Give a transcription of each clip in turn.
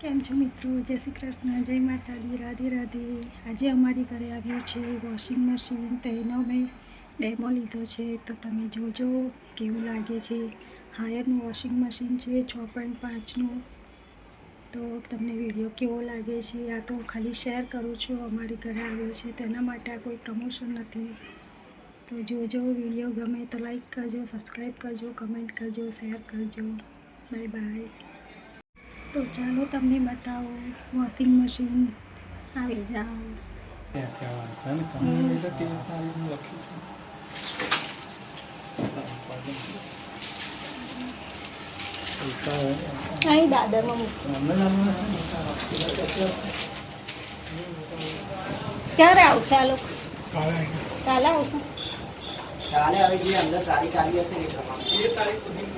કેમ છો મિત્રો? જય શ્રી કૃષ્ણ, જય માતાજી, રાધે રાધે. આજે અમારી ઘરે આવ્યું છે વોશિંગ મશીન, તેનો મેં ડેમો લીધો છે, તો તમે જોજો કેવું લાગે છે. હાયરનું વોશિંગ મશીન છે 6.5નું. તો તમને વિડીયો કેવો લાગે છે, આ તો ખાલી શેર કરું છું. અમારી ઘરે આવ્યો છે તેના માટે આ કોઈ પ્રમોશન નથી. તો જોજો, વિડીયો ગમે તો લાઈક કરજો, સબસ્ક્રાઈબ કરજો, કમેન્ટ કરજો, શેર કરજો. Bye bye. તો ચાલો તમને બતાવો વોશિંગ મશીન. આવી જાઓ. અહીં દાદરમાં ક્યારે આવશે આ લોકો? કાલે આવશે. કાલે આવી ગઈ અંદર તારીખ આવી હશે ને પ્રમાણે એ તારીખ સુધી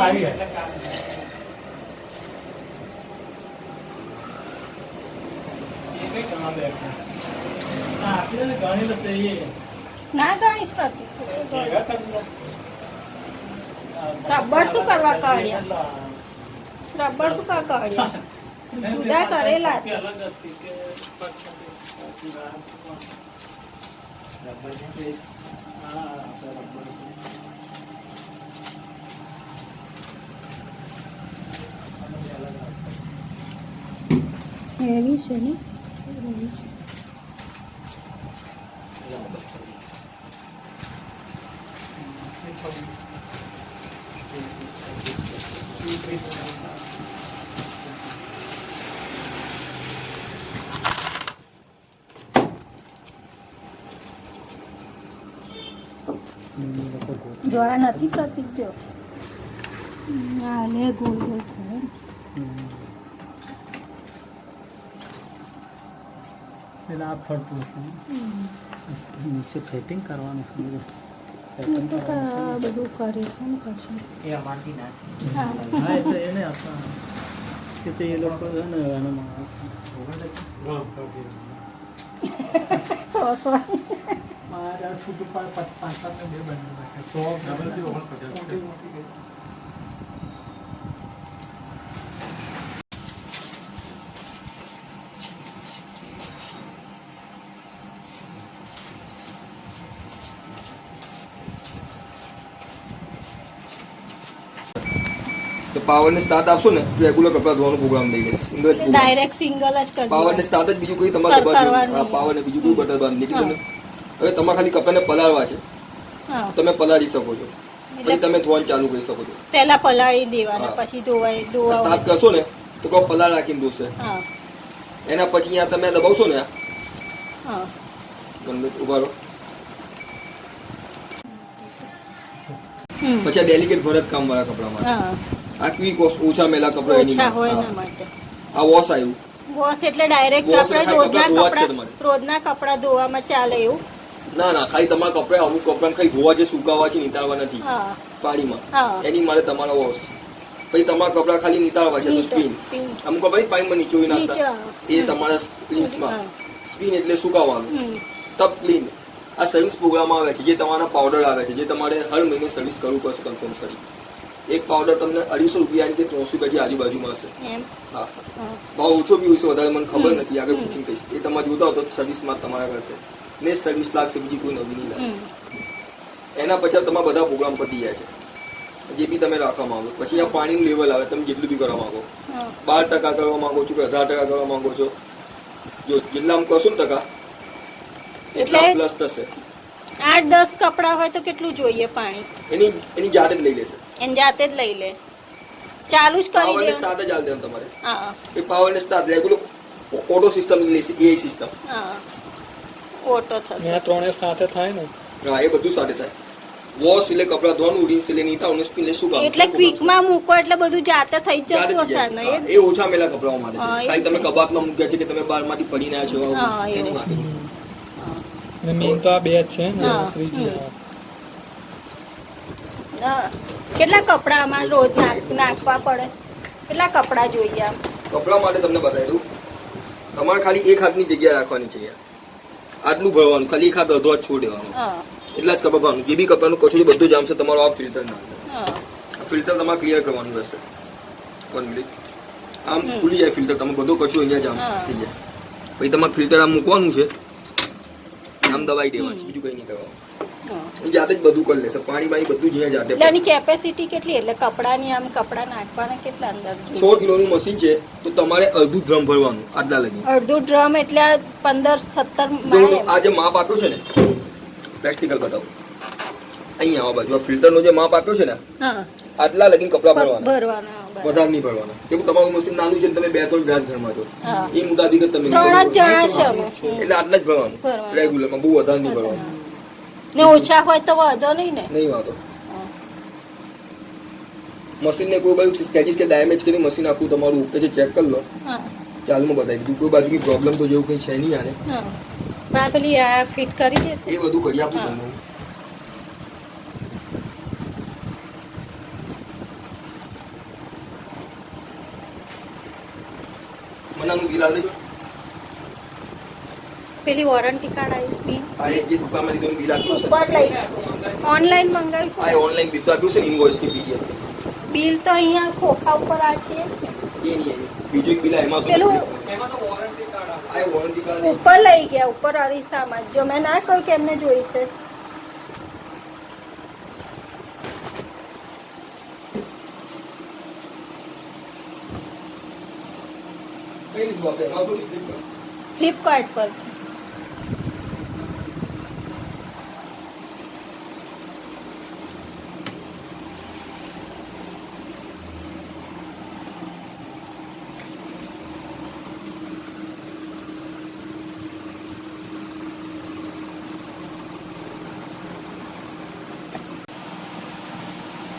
આવી ના ગણીશ પ્રતિક. રબર શું કરવા કાઢ્યા? રબર શું કરવા કાઢ્યા? જુદા કરેલા એવી છે ને. જોડા નથી પ્રતિક જો આને ગોલ ગોલ કરે. એટલે આ ફરતું હશે નીચે ફિટિંગ કરવાનું છે બધું કરે છે ને પછી એ અમારથી ના હા હા એટલે એને આપણા કે તે એ લોકો છે ને એનામાં સો મારા છૂટું પાંચ બે બની નાખે 100 તો પાવરને સ્ટાર્ટ આપશો ને રેગ્યુલર કપડા ધોવાનો પ્રોગ્રામ થઈ જશે. સિંગલ જ ડાયરેક્ટ સિંગલ જ કરી પાવરને સ્ટાર્ટ જ બીજું કોઈ તમારે દબાવવાનું પાવરને બીજું કોઈ બટન દબાવવાનું નીકળે ને. હવે તમારે ખાલી કપડાને પલાળવા છે, તમે પલાળી શકો છો, પછી તમે ધોવાનું ચાલુ કરી શકો છો. પહેલા પલાળી દેવાના પછી ધોવા સ્ટાર્ટ કરશો ને તો કોઈ પલાળ રાખીને ધોશે. એના પછી અહીંયા તમે દબાવશો ને ઉભા રહો, પછી આ ડેલિકેટ ભરત કામ વાળા કપડામાં આ ક્વિક વોશ ઓછા મેલા કપડા એની માટે આ વોશ આવ્યું. વોશ એટલે ડાયરેક્ટ આપણે રોજના કપડા ધોવામાં ચાલે એવું? ના ના, ખાલી તમારા કપડા અમુક કપડા ખાલી ધોવા છે, સુકાવા છે, નીતાળવા નથી પાણીમાં, એની માટે તમારા વોશ. પછી તમારા કપડા ખાલી નીતાળવા છે તો સ્પિન. અમુક કપડા પાણીમાં નીચોવી નાખતા એ તમારા સ્પિન્સમાં. સ્પિન એટલે સુકાવાનું. તબ ક્લીન આ સર્વિસ પ્રોગ્રામ આવે છે, જે તમારા પાવડર આવે છે, જે તમારે હર મહિને સર્વિસ કરવું પડશે કન્ફર્મસરી. એક પાવડર તમને 250 રૂપિયાની કે 300 રૂપિયાની આજુબાજુમાં હશે. હા, ભાવ ઓછો બી હોય છે, વધારે મને ખબર નથી, આગળ પૂછીને કહીશ. એ તમારે જોતા હો તો સર્વિસમાં તમારા કરશે ને, સર્વિસ લાગશે, બીજી કોઈ નવી નહીં લાગે. એના પછી તમારા બધા પ્રોગ્રામ પતી જાય છે, જે બી તમે રાખવા માંગો. પછી આ પાણીનું લેવલ આવે, તમે જેટલું બી કરવા માંગો, 12% કરવા માંગો છો કે 18% કરવા માંગો છો, જો જેટલા આમ કરશો ને ટકા એટલા પ્લસ થશે. 8-10 કપડા હોય તો કેટલું જોઈએ પાણી? એની જાતે જ લઈ લેશે, એની જાતે જ લઈ લે. ચાલુ જ કરી પાવરને સ્ટાર્ટ જ આલ દેવાનું તમારે. એ પાવરને સ્ટાર્ટ રેગ્યુલર ઓટો સિસ્ટમ લેશે, એઆઈ સિસ્ટમ. ઓટો થશે. આ ત્રણે સાથે થાય ને? હા, એ બધું સાથે થાય. વોશ એટલે કપડા ધોવાનું, રિન્સ એટલે નીતાવાનું, સ્પિન એટલે સુકાવાનું. એટલે ક્વિકમાં મૂકો એટલે બધું જાતે થઈ જતું હશે ને? એ ઓછા મેલા કપડાઓ માટે છે. ખાલી તમે કબાટમાં મૂક્યા છે કે તમે બહારમાંથી પડીને આવ્યા છો એની માટે. મેન તો આ બે જ છે ને, ત્રીજી કેટલા કપડા આમાં રોજ નાખવા પડે? કેટલા કપડા જોઈએ આમ? કપડા માટે તમને બતાવી દઉં, તમારે ખાલી એક હાથની જગ્યા રાખવાની છે. આટલું ભરવાનું, ખાલી એક હાથ અડધો હાથ છોડ દેવાનું, એટલા જ કપડા ભરવાનું. જે બી કપડાનું કચરું બધું જામ છે, તમારો આ ફિલ્ટર નાખે. ફિલ્ટર તમારે ક્લિયર કરવાનું રહેશે. 1 મિનિટ. આમ ખુલી જાય ફિલ્ટર, તમે બધો કચરો અહીંયા જ આમ થઈ જાય. પછી તમારે ફિલ્ટર આમ મૂકવાનું છે, આમ દબાઈ દેવાનું છે, બીજું કઈ નહીં કરવાનું. જાતે જ બધું કરી લેશે, પાણી બધું જ અહીંયા જાતે. એટલે એની કેપેસિટી કેટલી? એટલે કપડાની આમ કપડા નાખવાના કેટલા અંદર? 100 કિલોનું મશીન છે તો તમારે અડધું ડ્રમ ભરવાનું, આટલા લગી. અડધું ડ્રમ એટલે 15-17 આ જે માપ આપ્યું છે ને, પ્રેક્ટિકલ બતાવું. અહીંયા આ બાજુ ફિલ્ટરનો જે માપ આપ્યો છે ને, આટલા લગીને કપડા ભરવાના, વધારે નહીં ભરવાના. કેમ તમારું મશીન નાનું છે, તમે 2-3 ગ્લાસ ઘરમાં છો, એ મુતાબિક જ તમે 3 જણા છે એટલે આટલા જ ભરવાનું રેગ્યુલરમાં, બહુ વધારે નહીં ભરવાનું. ને ઓછા હોય તો વાંધો નહીં ને? નહીં વાંધો. મશીનને કોઈ બાજુ સ્કેચિસ કે ડેમેજ કરી મશીન આખું તમારું ઓકે છે, ચેક કરી લો. ચાલુમાં બતાવી દીધું. કોઈ બાજુ પ્રોબ્લેમ તો જેવું કંઈ છે નહીં. આને પેલી આ ફિટ કરી દેશે, એ બધું કરી આપું તમને. મનાનું બિલ આલે. પેલી વોરંટી કાર્ડ આવી, આ જે દુકાનમાં લીધું બિલ આપ્યું છે, ઉપર લઈ ઓનલાઈન મંગાવ્યું. આ ઓનલાઈન બિલ આપ્યું છે ને, ઇન્વોઇસ કે પીડીએફ. બિલ તો અહીંયા ખોખા ઉપર આ છે. એ નહીં, બીજું એક બિલ એમાં પેલું આ વોરંટી કાર્ડ ઉપર લઈ ગયા, ઉપર અરીસામાં. જો મેં ના કહ્યું કે એમને જોઈ છે. કઈ લીધું આપણે? ફ્લિપકાર્ટ પરથી.